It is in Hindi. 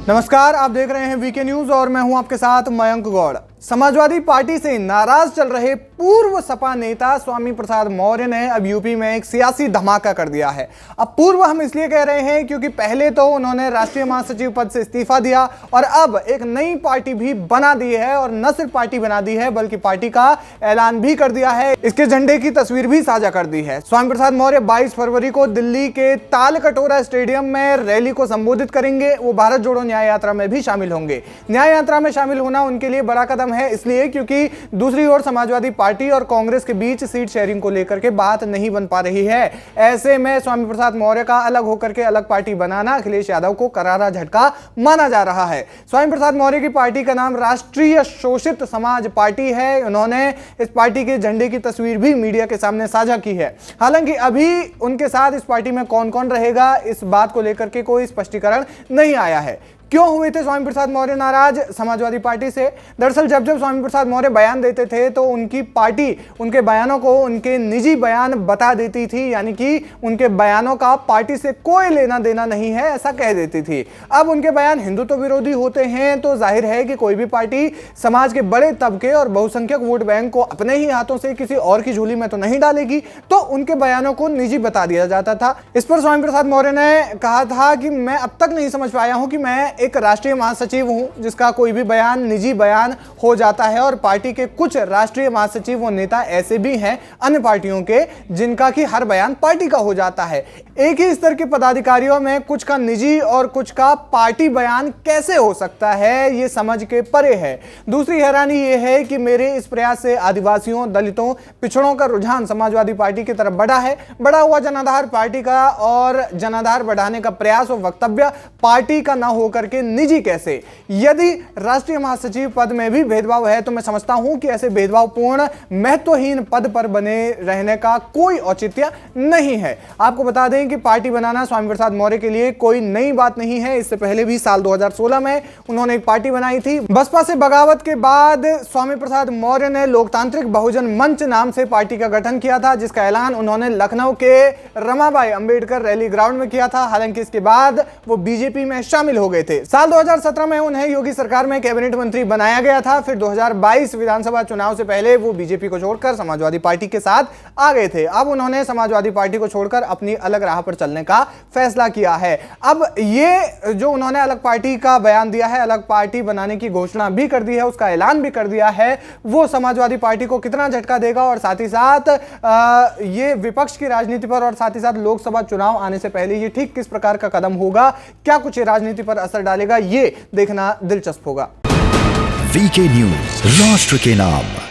नमस्कार, आप देख रहे हैं वीके न्यूज और मैं हूं आपके साथ मयंक गौड़। समाजवादी पार्टी से नाराज चल रहे पूर्व सपा नेता स्वामी प्रसाद मौर्य ने अब यूपी में एक सियासी धमाका कर दिया है। अब पूर्व हम इसलिए कह रहे हैं क्योंकि पहले तो उन्होंने राष्ट्रीय महासचिव पद से इस्तीफा दिया और अब एक नई पार्टी भी बना दी है और न सिर्फ पार्टी बना दी है बल्कि पार्टी का ऐलान भी कर दिया है। इसके झंडे की तस्वीर भी साझा कर दी है। स्वामी प्रसाद मौर्य 22 फरवरी को दिल्ली के तालकटोरा स्टेडियम में रैली को संबोधित करेंगे। वो भारत जोड़ो न्याय यात्रा में भी शामिल होंगे। न्याय यात्रा में शामिल होना उनके लिए बड़ा कदम है, इसलिए क्योंकि दूसरी ओर समाजवादी पार्टी और कांग्रेस के बीच सीट शेयरिंग को लेकर के बात नहीं बन पा रही है। ऐसे में स्वामी प्रसाद मौर्य का अलग होकर के अलग पार्टी बनाना अखिलेश यादव को करारा झटका माना जा रहा है। स्वामी प्रसाद मौर्य की पार्टी का नाम राष्ट्रीय शोषित समाज पार्टी है। उन्होंने इस पार्टी के झंडे की तस्वीर भी मीडिया के सामने साझा की है। हालांकि अभी उनके साथ इस पार्टी में कौन कौन रहेगा, इस बात को लेकर के कोई स्पष्टीकरण नहीं आया है। क्यों हुए थे स्वामी प्रसाद मौर्य नाराज समाजवादी पार्टी से? दरअसल जब स्वामी प्रसाद मौर्य बयान देते थे तो उनकी पार्टी उनके बयानों को उनके निजी बयान बता देती थी, यानी कि उनके बयानों का पार्टी से कोई लेना देना नहीं है, ऐसा कह देती थी। अब उनके बयान हिंदुत्व विरोधी होते हैं तो जाहिर है कि कोई भी पार्टी समाज के बड़े तबके और बहुसंख्यक वोट बैंक को अपने ही हाथों से किसी और की झोली में तो नहीं डालेगी, तो उनके बयानों को निजी बता दिया जाता था। इस पर स्वामी प्रसाद मौर्य ने कहा था कि मैं अब तक नहीं समझ पाया हूं कि मैं एक राष्ट्रीय महासचिव हूं जिसका कोई भी बयान निजी बयान हो जाता है, और पार्टी के कुछ राष्ट्रीय महासचिव व नेता ऐसे भी हैं अन्य पार्टियों के जिनका कि हर बयान पार्टी का हो जाता है। एक ही स्तर के पदाधिकारियों में कुछ का निजी और कुछ का पार्टी बयान कैसे हो सकता है, ये समझ के परे है। दूसरी हैरानी यह है कि मेरे इस प्रयास से आदिवासियों, दलितों, पिछड़ों का रुझान समाजवादी पार्टी की तरफ बढ़ा है। बढ़ा हुआ जनाधार पार्टी का और जनाधार बढ़ाने का प्रयास और वक्तव्य पार्टी का ना होकर के निजी कैसे? यदि राष्ट्रीय महासचिव पद में भी भेदभाव है तो मैं समझता हूं कि ऐसे भेदभावपूर्ण महत्वहीन पद पर बने रहने का कोई औचित्य नहीं है। आपको बता दें कि पार्टी बनाना स्वामी प्रसाद मौर्य के लिए कोई नई बात नहीं है। इससे पहले भी साल 2016 में उन्होंने एक पार्टी बनाई थी। बसपा से बगावत के बाद स्वामी प्रसाद मौर्य ने लोकतांत्रिक बहुजन मंच नाम से पार्टी का गठन किया था, जिसका ऐलान उन्होंने लखनऊ के रमाबाई अंबेडकर रैली ग्राउंड में किया था। हालांकि इसके बाद वो बीजेपी में शामिल हो गए थे। साल 2017 में उन्हें योगी सरकार में कैबिनेट मंत्री बनाया गया था। फिर 2022 विधानसभा चुनाव से पहले वो बीजेपी को छोड़कर समाजवादी पार्टी के साथ आ गए थे। अब उन्होंने समाजवादी पार्टी को छोड़कर अपनी अलग राह पर चलने का फैसला किया है। अब ये जो उन्होंने अलग पार्टी का बयान दिया है, अलग पार्टी बनाने की घोषणा भी कर दी है, उसका ऐलान भी कर दिया है, वो समाजवादी पार्टी को कितना झटका देगा और साथ ही साथ ये विपक्ष की राजनीति पर और साथ ही साथ लोकसभा चुनाव आने से पहले ये ठीक किस प्रकार का कदम होगा, क्या कुछ राजनीति पर असर डालेगा, ये देखना दिलचस्प होगा। वीके न्यूज, राष्ट्र के नाम।